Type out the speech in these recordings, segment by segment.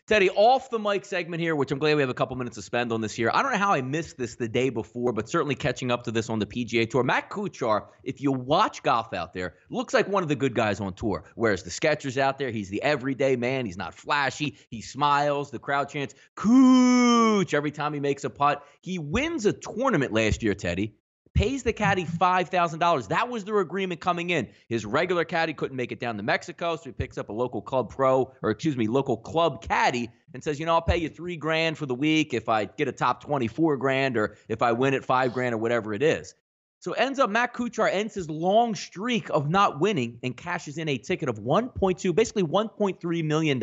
Teddy, off the mic segment here, which I'm glad we have a couple minutes to spend on this here. I don't know how I missed this the day before, but certainly catching up to this on the PGA Tour. Matt Kuchar, if you watch golf out there, looks like one of the good guys on tour. Whereas the Skechers out there, he's the everyday man. He's not flashy. He smiles. The crowd chants, Cooch, every time he makes a putt. He wins a tournament last year, Teddy. Pays the caddy $5,000. That was their agreement coming in. His regular caddy couldn't make it down to Mexico, so he picks up a local club local club caddy and says, I'll pay you $3,000 for the week if I get a top 24 grand or if I win at $5,000 or whatever it is. So Matt Kuchar ends his long streak of not winning and cashes in a ticket of basically $1.3 million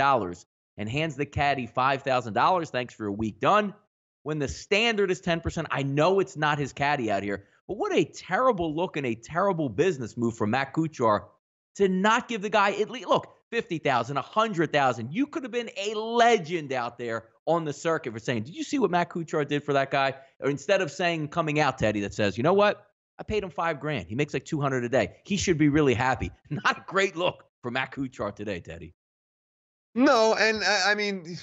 and hands the caddy $5,000. Thanks for a week done. When the standard is 10%, I know it's not his caddy out here, but what a terrible look and a terrible business move from Matt Kuchar to not give the guy at least, look, $50,000, $100,000. You could have been a legend out there on the circuit for saying, did you see what Matt Kuchar did for that guy? Or instead of saying, coming out, Teddy, that says, you know what? I paid him $5,000. He makes like $200 a day. He should be really happy. Not a great look for Matt Kuchar today, Teddy. No, and I mean,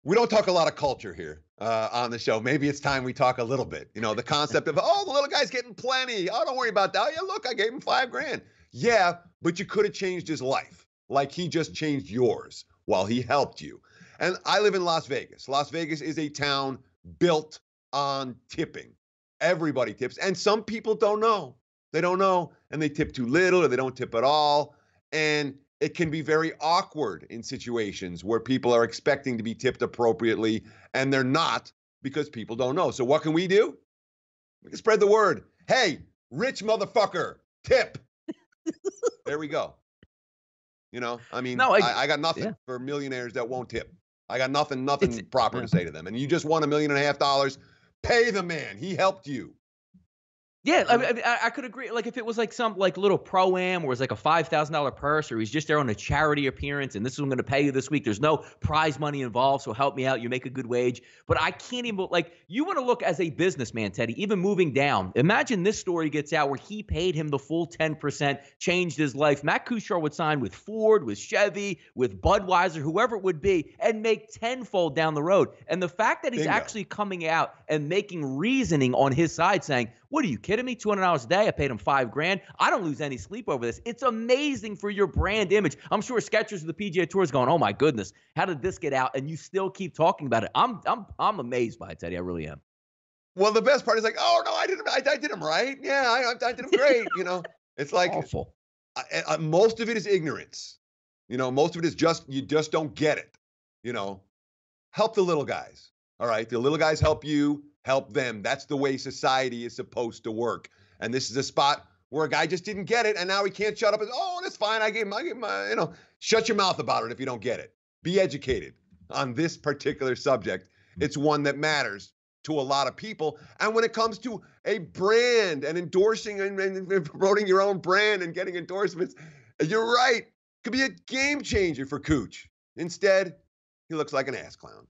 we don't talk a lot of culture here on the show. Maybe it's time we talk a little bit. The concept of, the little guy's getting plenty. Oh, don't worry about that. Oh, yeah, look, I gave him $5,000. Yeah, but you could have changed his life like he just changed yours while he helped you. And I live in Las Vegas. Las Vegas is a town built on tipping. Everybody tips. And some people don't know. They don't know, and they tip too little or they don't tip at all. And it can be very awkward in situations where people are expecting to be tipped appropriately and they're not because people don't know. So what can we do? We can spread the word. Hey, rich motherfucker, tip. There we go. I got nothing for millionaires that won't tip. I got nothing proper to say to them. And you just won $1.5 million. Pay the man. He helped you. Yeah, I could agree. Like if it was like some like little pro-am where it's like a $5,000 purse or he's just there on a charity appearance and this is what I'm going to pay you this week. There's no prize money involved, so help me out. You make a good wage. But I can't even you want to look as a businessman, Teddy, even moving down. Imagine this story gets out where he paid him the full 10%, changed his life. Matt Kuchar would sign with Ford, with Chevy, with Budweiser, whoever it would be, and make tenfold down the road. And the fact that he's actually coming out and making reasoning on his side saying, what are you kidding me? $200 a day. I paid him $5,000. I don't lose any sleep over this. It's amazing for your brand image. I'm sure Skechers of the PGA Tour is going, oh my goodness, how did this get out? And you still keep talking about it. I'm amazed by it, Teddy. I really am. Well, the best part is like, oh no, I did him right. Yeah, I did him great. It's like awful. Most of it is ignorance. Most of it is you just don't get it. Help the little guys. All right, the little guys help you. Help them. That's the way society is supposed to work. And this is a spot where a guy just didn't get it, and now he can't shut up and oh, that's fine. I gave him, shut your mouth about it if you don't get it. Be educated on this particular subject. It's one that matters to a lot of people. And when it comes to a brand and endorsing and promoting your own brand and getting endorsements, you're right. Could be a game changer for Cooch. Instead, he looks like an ass clown.